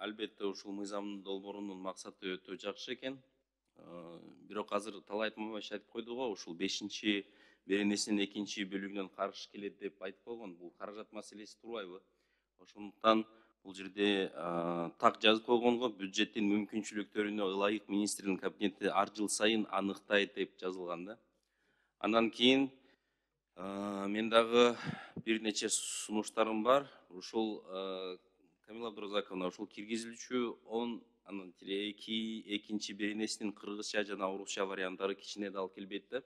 албетте ушул мыйзам долбоорунун максаты өтө жакшы экен. Бирок азыр талай айтмамбаевич айтып койду го, ушул 5-чи беренесинин 2-чи бөлүгүнөн каршы келет деп айтып койгон. Бул каражат маселеси турбайбы? Ошондуктан бул жерде так жазып койгонго, бюджеттин мүмкүнчүлүктөрүнө ылайык министрдин кабинети ар жыл сайын аныктайт деп жазылган да. Андан кийин мен дагы бир нече сунуштарым бар. Ушул Камила Абдуразаковна, ушул киргизилүүчү 10 анан 2-чи беренесинин кыргызча жана орусча варианттары кичине дал келбейт да.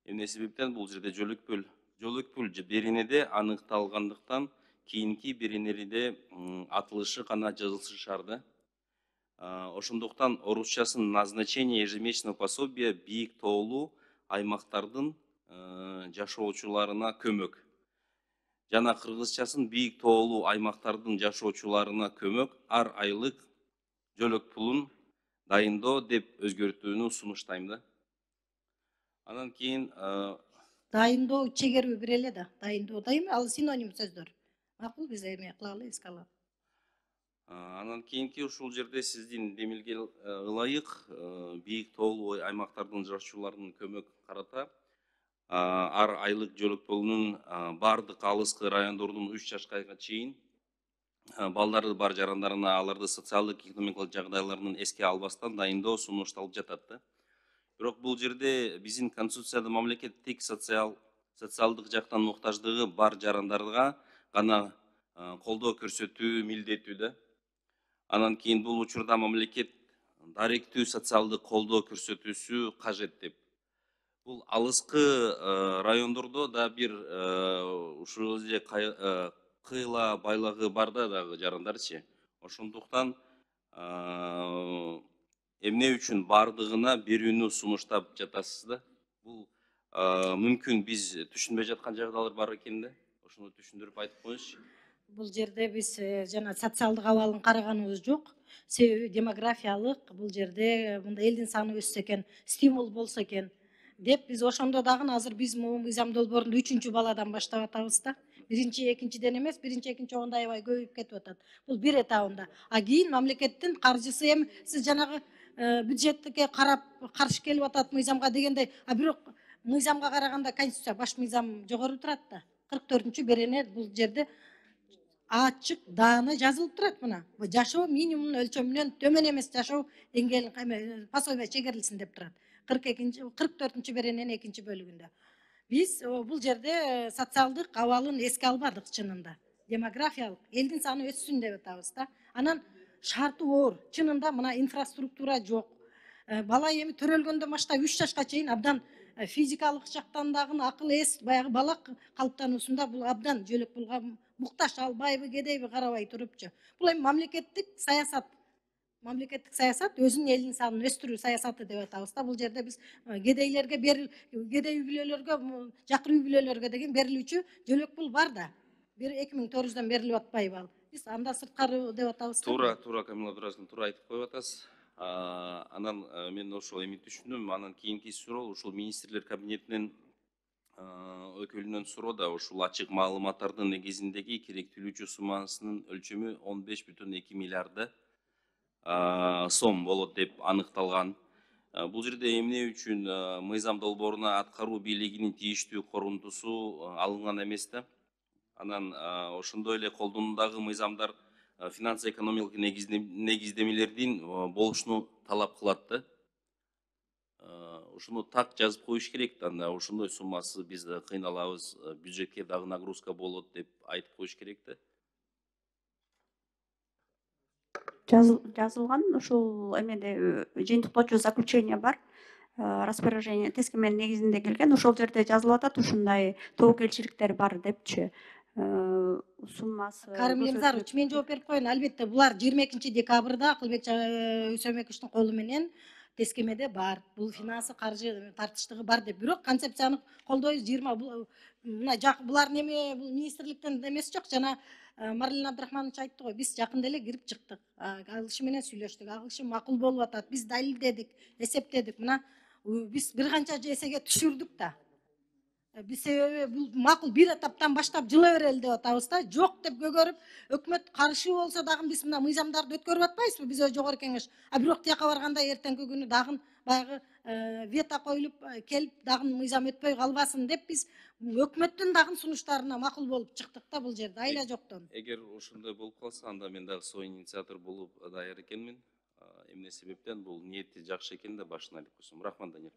Эмне себептен бул жерде жол өкпүл беренеде аныкталгандыктан кийинки беренелерде атылышы гана жазылышы шаарда. Ошондуктан орусчасын назначение ежемесячного пособия бийик тоолуу аймактардын жашоочуларына көмөк. Жана кыргызчасын бийик тоолуу аймактардын жашоочуларына көмөк ар айлык жөлөк пулун дайындоо деп өзгөртүүнү сунуштайм да. Анан кийин дайындоо чегерүү бир эле да. Дайындоо да эми ал синоним сөздөр. Макул биз эме кылалы, эске алалы. Анан кийинки ушул жерде сиздин демилге ылайык бийик тоолуу аймактардын жашоочуларынын көмөк карата ар айлык жөлөк пулунун бардык алыскы райондордун 3 жашка чейин балдары бар жарандарына аларды социалдык экономикалык жагдайларынын эске албастан дайындоо сунушталып жатат да. Бирок бул жерде биздин конституцияда мамлекет тек социалдык жактан муктаждыгы бар жарандарга гана колдоо көрсөтүү милдеттүү да. Анан кийин бул учурда мамлекет даректүү социалдык колдоо көрсөтүүсү кажет деп. Бул алыскы райондордо да бир ушул эле кыйла байлагы бар да дагы жарандарчы. Ошондуктан эмне үчүн бардыгына берүүнү сунуштап жатасыз да? Бул мүмкүн биз түшүнбөй жаткан жагдайлар бар экен да. Ошону түшүндүрүп айтып коюңузчу. Бул жерде биз жана социалдык абалын караганыбыз жок. Себеби демографиялык бул жерде мындай элдин саны өссө экен, стимул болсо экен деп биз ошондо дагы азыр биз мыйзам долбоорунда 3-чү баладан баштап атабыз да. 1-чи, 2-чиден эмес, 1-чи, 2-чи оңдо аябай көбөйүп кетип атат. Бул бир этабында. Кийин мамлекеттин каржысы эми сиз жанагы бюджетке карап каршы келип атат мыйзамга дегендей, бирок мыйзамга караганда конституция баш мыйзам жогору турат да. 44-чү берене бул жерде ачык даана жазылып турат мына. Жашоо минимумунун өлчөмүнөн төмөн эмес жашоо деңгээлин пособие чегерилсин деп турат. 44-чү берененин 2-чи бөлүгүндө. Биз бул жерде социалдык абалын эске албадык чынында. Демографиялык элдин саны өссүн деп атабыз да. Анан шарты оор. Чынында мына инфраструктура жок. Бала эми төрөлгөндөн баштап 3 жашка чейин абдан физикалык жактан дагы акыл эс баягы бала калыптануусунда бул абдан жөлөк пулга муктаж, албайбы, кедейби карабай турупчу. Бул эми мамлекеттик саясат өзүнүн элдин санын өстүрүү саясаты деп атабыз да. Бул жерде биз кедейлерге кедей үй бүлөлөргө, жакыр үй бүлөлөргө деген берилүүчү жөлөк пул бар да. 2400дөн берилип атпайбы ал. Биз анда сырткары деп атабыз. Туура Камила Абдуразаковна, туура айтып коюп атасыз. Анан мен ошол эми түшүндүм. Анан кийинки суроо ушул министрлер кабинетинин өкүлүнөн суроо да ушул ачык маалыматтардын негизиндеги керектүүлүүчү суммасынын өлчөмү 15,2 миллиард сом болот деп аныкталган. Бул жерде эмне үчүн мыйзам долбооруна аткаруу бийлигинин тийиштүү корунтусу алынган эмес да. Анан ошондой эле колдонуудагы мыйзамдар финансы экономикалык негиздемелердин болушуну талап кылат да. Ушуну так жазып коюш керек да, анда ошондой суммасы биз кыйналабыз, бюджетке дагы нагрузка болот деп айтып коюш керек да. Жазылган ушул эмеде жыйынтыктоочу заключение бар. Распоряжение тескеменин негизинде келген. Ошол жерде жазылып атат ушундай тобокелчиликтер бар депчи. Суммасы Карим Елизарович, мен жооп берип коеюн. Албетте булар 22-декабрда Акылбек Үсөнбековичтин колу менен тескемеде бар. Бул финансы каржы тартыштыгы бар деп. Бирок концепцияны колдойбуз 20 мына булардын эме бул министрликтен эмес жок. Жана Марлен Абдрахманович айтты го, биз жакында эле кирип чыктык. Ал киши менен сүйлөштүк. Ал киши макул болуп атат. Биз далилдедик, эсептедик. Мына биз бир канча эсеге түшүрдүк да. Биз себеби бул макул бир этаптан баштап жыла берели деп атабыз да. Жок деп көгөрүп, өкмөт каршы болсо дагы биз мына мыйзамдарды өткөрүп атпайбызбы? Биз жогорку кеңеш. А бирок тияка барганда эртеңки күнү дагы баягы вето коюлуп келип дагы мыйзам өтпөй калбасын деп биз өкмөттүн дагы сунуштарына макул болуп чыктык да бул жерде айла жоктон. Эгер ошондой болуп калса, анда мен дагы со инициатор болуп даяр экенмин. Эмне себептен бул ниети жакшы экен да башынан айтып койсом. Рахмат, Данияр.